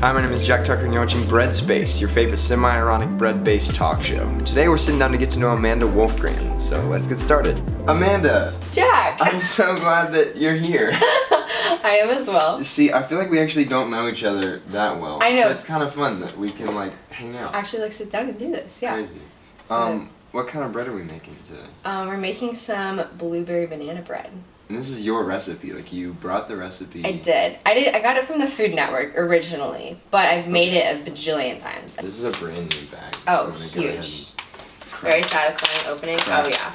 Hi, my name is Jack Tucker and you're watching BREADSPACE, your favorite semi-ironic bread-based talk show. Today we're sitting down to get to know Amanda Wolfgram, so let's get started. Amanda! Jack! I'm so glad that you're here. I am as well. See, I feel like we actually don't know each other that well. I know. So it's kind of fun that we can like hang out. Actually, like sit down and do this, yeah. Crazy. What kind of bread are we making today? We're making some blueberry banana bread. And this is your recipe, like you brought the recipe. I did. I got it from the Food Network originally, but I've made it a bajillion times. This is a brand new bag. Oh, I'm gonna go ahead huge. and Very satisfying opening. Crack. Oh yeah.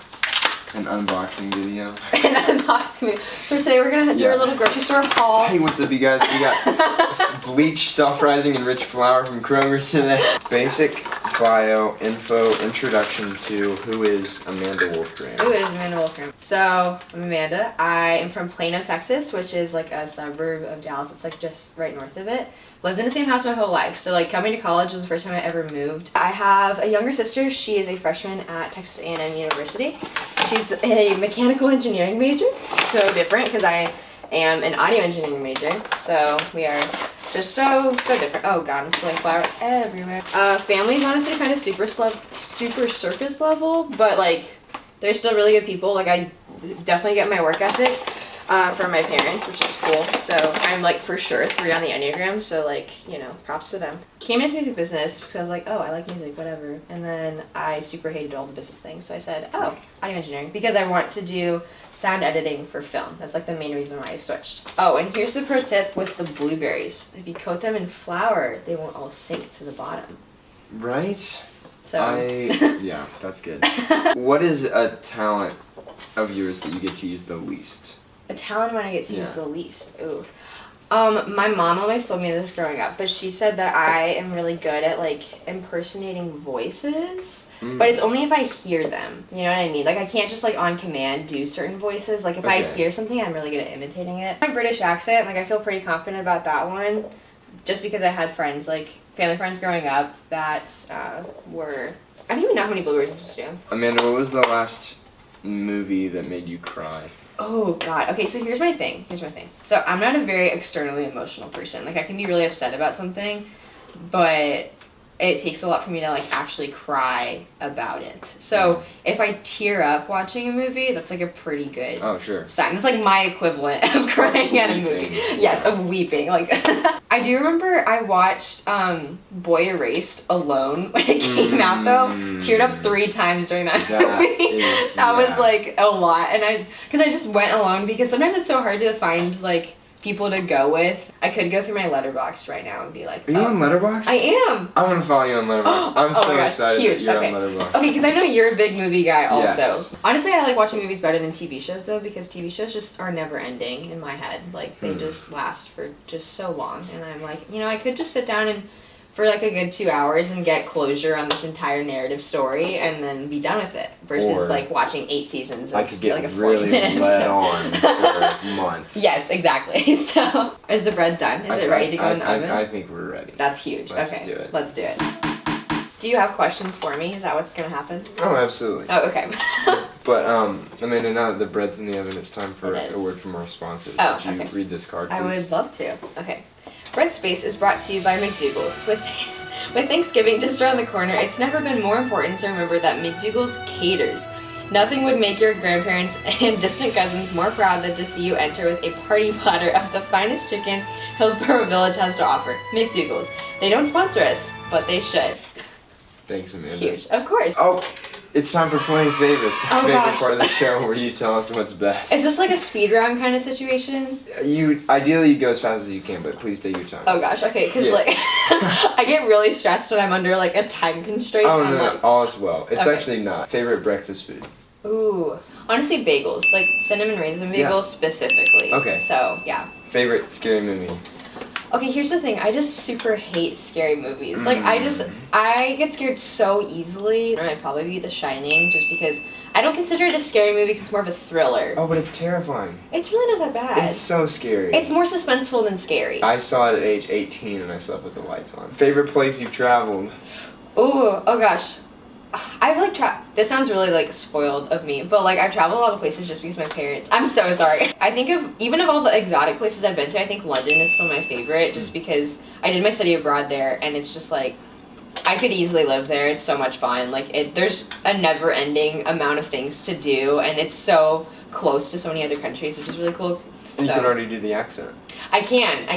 An unboxing video. An unboxing video. So today we're gonna do our little grocery store haul. Hey, what's up you guys? We got bleach, self-rising, and rich flour from Kroger today. Basic bio info introduction to who is Amanda Wolfgram. Who is Amanda Wolfgram? So, I'm Amanda. I am from Plano, Texas, which is like a suburb of Dallas. It's like just right north of it. Lived in the same house my whole life. So like coming to college was the first time I ever moved. I have a younger sister. She is a freshman at Texas A&M University. She's a mechanical engineering major. So different because I am an audio engineering major. So we are just so different. Oh god, I'm spilling flour everywhere. Family's honestly kind of super surface level, but like they're still really good people. Like I definitely get my work ethic from my parents, which is cool. So I'm like for sure 3 on the Enneagram, so like, you know, props to them. Came into music business because I was like, oh, I like music, whatever. And then I super hated all the business things, so I said, oh, audio engineering, because I want to do sound editing for film. That's like the main reason why I switched. Oh, and here's the pro tip with the blueberries. If you coat them in flour, they won't all sink to the bottom. Right? So yeah, that's good. What is a talent of yours that you get to use the least? A talent when I get to use the least. Ooh. My mom always told me this growing up, but she said that I am really good at like impersonating voices, but it's only if I hear them. You know what I mean? Like I can't just like on command do certain voices. Like if I hear something, I'm really good at imitating it. My British accent, like I feel pretty confident about that one, just because I had friends, like family friends growing up that were. I don't even know how many blueberries I'm supposed to do. Amanda, what was the last movie that made you cry? Oh god. Okay, so here's my thing. So I'm not a very externally emotional person. Like I can be really upset about something, but it takes a lot for me to like actually cry about it. So if I tear up watching a movie, that's like a pretty good sign. That's like my equivalent of crying at a movie. Yes, of weeping. Like I do remember I watched Boy Erased alone when it came out though. Teared up 3 times during that movie. That was like a lot, and because I just went alone because sometimes it's so hard to find like people to go with. I could go through my Letterboxd right now and be like, are you on Letterboxd? I am. I want to follow you on Letterboxd. I'm so excited that you're on Letterboxd. Okay, because I know you're a big movie guy also. Yes. Honestly, I like watching movies better than TV shows though, because TV shows just are never ending in my head. Like they just last for just so long, and I'm like, you know, I could just sit down and for like a good 2 hours and get closure on this entire narrative story and then be done with it versus like watching 8 seasons of I could get like a really 40-minute led on for months. Yes, exactly. So is the bread done? Is it ready to go in the oven? I think we're ready. That's huge. Let's okay, do it. Let's do it. Do you have questions for me? Is that what's gonna happen? Oh, absolutely. Oh, okay. But Amanda, now that the bread's in the oven, it's time for a word from our sponsors. Oh, Would you read this card, please? I would love to. Okay. BREADSPACE is brought to you by McDougal's. With Thanksgiving just around the corner, it's never been more important to remember that McDougal's caters. Nothing would make your grandparents and distant cousins more proud than to see you enter with a party platter of the finest chicken Hillsborough Village has to offer. McDougal's. They don't sponsor us, but they should. Thanks, Amanda. Huge. Of course. Oh, it's time for playing favorites. Oh, favorite gosh. part of the show where you tell us what's best. Is this like a speed round kind of situation? Ideally you go as fast as you can, but please take your time. Oh gosh, okay, because like I get really stressed when I'm under like a time constraint. Oh and no, all is well. It's actually not. Favorite breakfast food? Ooh, honestly bagels, like cinnamon raisin bagels specifically. Okay. So yeah. Favorite scary movie? Okay, here's the thing. I just super hate scary movies. Like I get scared so easily. I'd probably be The Shining, just because I don't consider it a scary movie because it's more of a thriller. Oh, but it's terrifying. It's really not that bad. It's so scary. It's more suspenseful than scary. I saw it at age 18 and I slept with the lights on. Favorite place you've traveled? Ooh, oh gosh. I've like this sounds really like spoiled of me, but like I've traveled a lot of places just because my parents. I'm so sorry. I think of all the exotic places I've been to, I think London is still my favorite just because I did my study abroad there, and it's just like I could easily live there. It's so much fun. Like there's a never-ending amount of things to do, and it's so close to so many other countries, which is really cool. You can already do the accent. I can.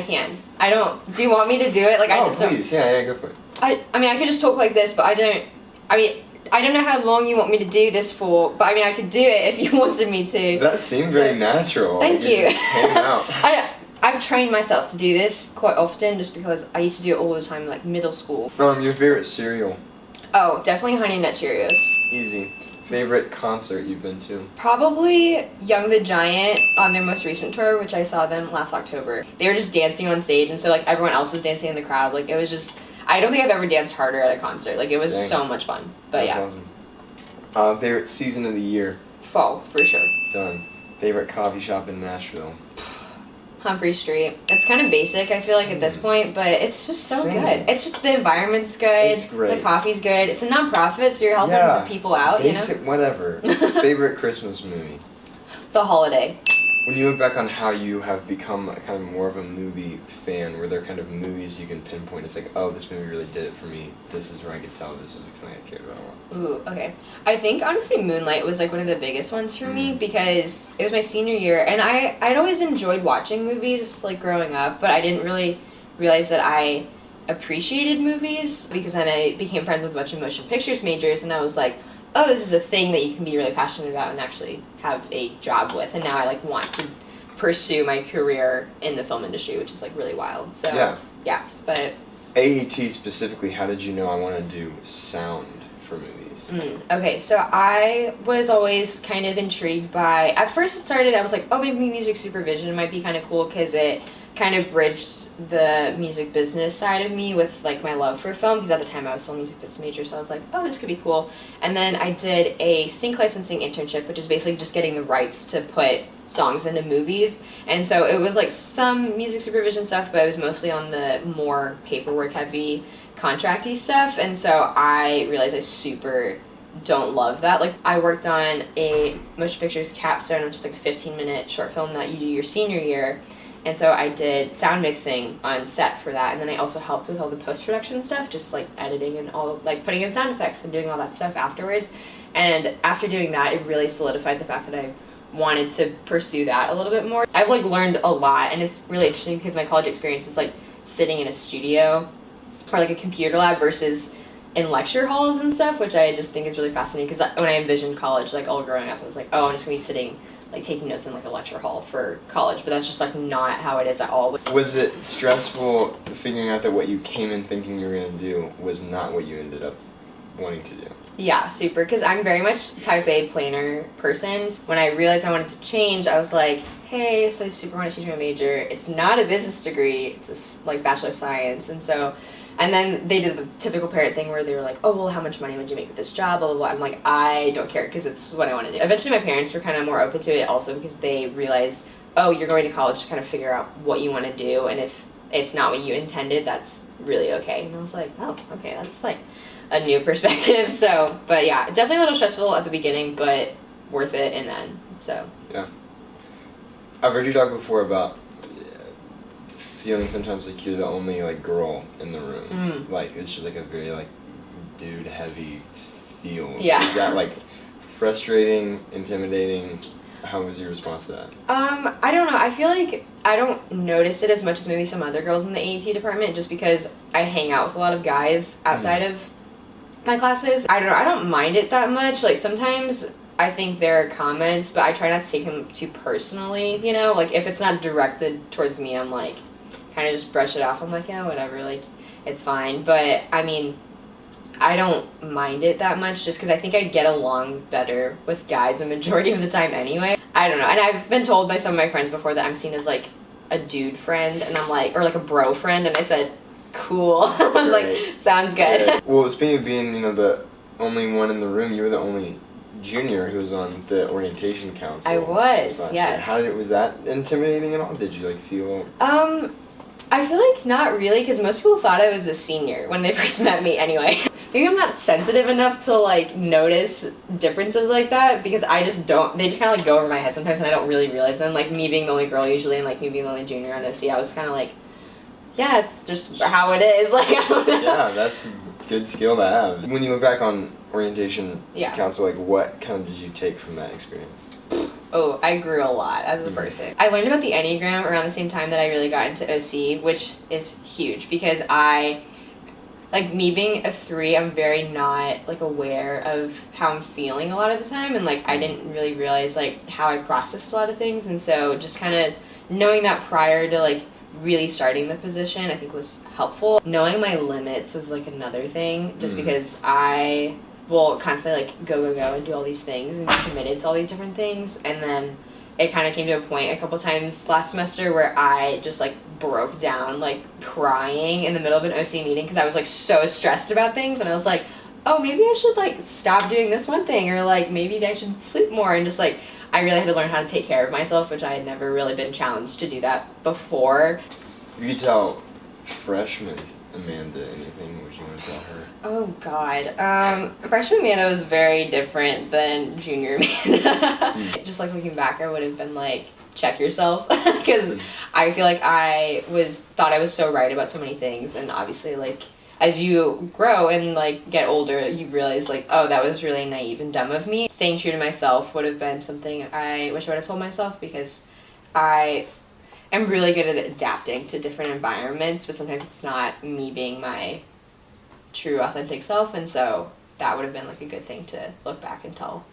I don't. Do you want me to do it? Like I just please. don't. Yeah, go for it. I mean, I could just talk like this, but I don't know how long you want me to do this for, but I mean, I could do it if you wanted me to. That seemed very natural. Thank you. It just came out. I've trained myself to do this quite often just because I used to do it all the time in like middle school. Your favorite cereal? Oh, definitely Honey Nut Cheerios. Easy. Favorite concert you've been to? Probably Young the Giant on their most recent tour, which I saw them last October. They were just dancing on stage, and so like everyone else was dancing in the crowd. Like it was just, I don't think I've ever danced harder at a concert. Like it was so much fun. But That's awesome. Favorite season of the year? Fall, for sure. Done. Favorite coffee shop in Nashville? Humphrey Street. It's kind of basic, I feel like, at this point, but it's just so good. It's just the environment's good. It's great. The coffee's good. It's a nonprofit, so you're helping the people out, basic, whatever. Favorite Christmas movie? The Holiday. When you look back on how you have become kind of more of a movie fan, were there kind of movies you can pinpoint? It's like, oh, this movie really did it for me. This is where I could tell this was something I cared about a lot. Ooh, okay. I think, honestly, Moonlight was, like, one of the biggest ones for me because it was my senior year, and I'd always enjoyed watching movies, like, growing up, but I didn't really realize that I appreciated movies because then I became friends with a bunch of motion pictures majors, and I was like, oh, this is a thing that you can be really passionate about and actually have a job with, and now I like want to pursue my career in the film industry, which is like really wild. So yeah, but AET specifically, how did you know I want to do sound for movies? Okay, so I was always kind of intrigued by, at first it started, I was like, oh, maybe music supervision might be kind of cool because it kind of bridged the music business side of me with like my love for film, because at the time I was still a music business major, so I was like, oh, this could be cool. And then I did a sync licensing internship, which is basically just getting the rights to put songs into movies. And so it was like some music supervision stuff, but it was mostly on the more paperwork heavy contracty stuff. And so I realized I super don't love that. Like I worked on a motion pictures capstone, which is like a 15-minute short film that you do your senior year. And so I did sound mixing on set for that, and then I also helped with all the post-production stuff, just like editing and all, like putting in sound effects and doing all that stuff afterwards. And after doing that, it really solidified the fact that I wanted to pursue that a little bit more. I've like learned a lot, and it's really interesting because my college experience is like sitting in a studio or like a computer lab versus in lecture halls and stuff, which I just think is really fascinating because when I envisioned college, like all growing up, I was like, oh, I'm just gonna be sitting like taking notes in like a lecture hall for college, but that's just like not how it is at all. Was it stressful figuring out that what you came in thinking you were going to do was not what you ended up wanting to do? Yeah, super, because I'm very much type A planner person. When I realized I wanted to change, I was like, hey, so I super want to change my major. It's not a business degree, it's a like Bachelor of Science, and then they did the typical parent thing where they were like, oh, well, how much money would you make with this job, blah, blah, blah. I'm like, I don't care because it's what I want to do. Eventually my parents were kind of more open to it also because they realized, oh, you're going to college to kind of figure out what you want to do, and if it's not what you intended, that's really okay. And I was like, oh, okay, that's like a new perspective. So, but yeah, definitely a little stressful at the beginning, but worth it in the end, so. Yeah. I've heard you talk before about feeling sometimes like you're the only like girl in the room. Like it's just like a very like dude heavy feel. Yeah. Is that like frustrating, intimidating? How was your response to that? I don't know. I feel like I don't notice it as much as maybe some other girls in the AET department just because I hang out with a lot of guys outside of my classes. I don't know. I don't mind it that much. Like sometimes I think there are comments, but I try not to take them too personally, you know? Like if it's not directed towards me, I'm like kind of just brush it off. I'm like, yeah, whatever, like, it's fine. But, I mean, I don't mind it that much just because I think I'd get along better with guys a majority of the time anyway. I don't know. And I've been told by some of my friends before that I'm seen as, like, a dude friend, and I'm like, or like a bro friend, and I said, cool. I was like, sounds good. Yeah. Well, speaking of being, you know, the only one in the room, you were the only junior who was on the orientation council. I was, yes. Was that intimidating at all? Did you, like, feel... I feel like not really, because most people thought I was a senior when they first met me anyway. maybe I'm not sensitive enough to like notice differences like that, because I just don't, they just kind of like go over my head sometimes and I don't really realize them. Like me being the only girl usually and like me being the only junior on OC, I was kind of like, yeah, it's just how it is. Like, I don't know. Yeah, that's a good skill to have. When you look back on orientation council, like what kind of did you take from that experience? Oh, I grew a lot as a person. I learned about the Enneagram around the same time that I really got into OC, which is huge because like me being a 3, I'm very not like aware of how I'm feeling a lot of the time, and like I didn't really realize like how I processed a lot of things, and so just kind of knowing that prior to like really starting the position I think was helpful. Knowing my limits was like another thing, just because I will constantly like go and do all these things and be committed to all these different things, and then it kind of came to a point a couple times last semester where I just like broke down like crying in the middle of an OC meeting because I was like so stressed about things, and I was like, oh, maybe I should like stop doing this one thing, or like maybe I should sleep more, and just like I really had to learn how to take care of myself, which I had never really been challenged to do that before. You could tell freshman Amanda anything, would you want to tell her? Oh God, freshman Amanda was very different than junior Amanda. Just like looking back, I would have been like, check yourself, because I feel like I thought I was so right about so many things, and obviously like as you grow and like get older, you realize like, oh, that was really naive and dumb of me. Staying true to myself would have been something I wish I would have told myself, because I am really good at adapting to different environments, but sometimes it's not me being my true authentic self, and so that would have been like a good thing to look back and tell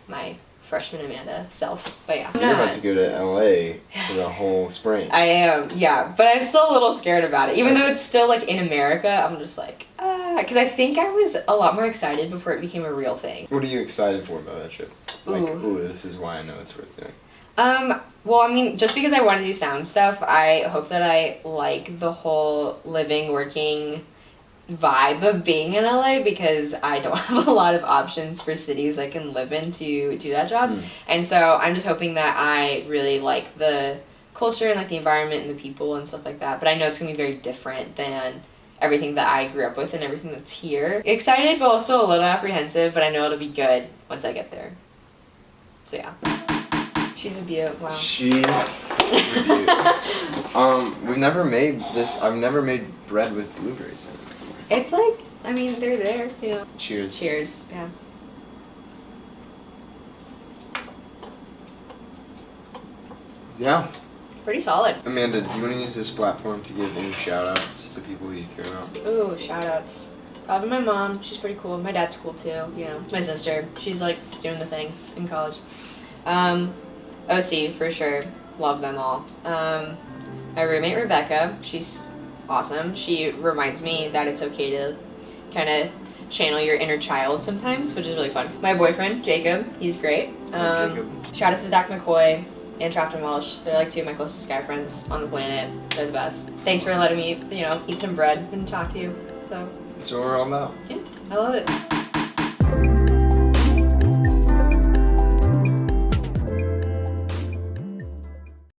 my freshman Amanda self. But yeah, you're about to go to LA for the whole spring. I am, yeah, but I'm still a little scared about it, even though it's still like in America. I'm just like, because I think I was a lot more excited before it became a real thing. What are you excited for about that trip? Like, ooh, this is why I know it's worth doing. Well, I mean, just because I want to do sound stuff, I hope that I like the whole living, working vibe of being in LA, because I don't have a lot of options for cities I can live in to do that job. And so I'm just hoping that I really like the culture and like the environment and the people and stuff like that. But I know it's going to be very different than everything that I grew up with and everything that's here. Excited, but also a little apprehensive, but I know it'll be good once I get there. So yeah. She's a beaut, wow. She is a beaut. We've never made this, I've never made bread with blueberries in it. It's like, I mean, they're there, you know. Cheers. Cheers, yeah. Yeah. Pretty solid. Amanda, do you want to use this platform to give any shout-outs to people you care about? Ooh, shout-outs. Probably my mom, she's pretty cool. My dad's cool too, you know. My sister, she's like doing the things in college. OC, for sure. Love them all. My roommate, Rebecca, she's awesome. She reminds me that it's okay to kind of channel your inner child sometimes, which is really fun. My boyfriend, Jacob, he's great. Jacob. Shout out to Zach McCoy and Trapton Welsh. They're like 2 of my closest guy friends on the planet. They're the best. Thanks for letting me, you know, eat some bread and talk to you. So that's what we're all about. Yeah, I love it.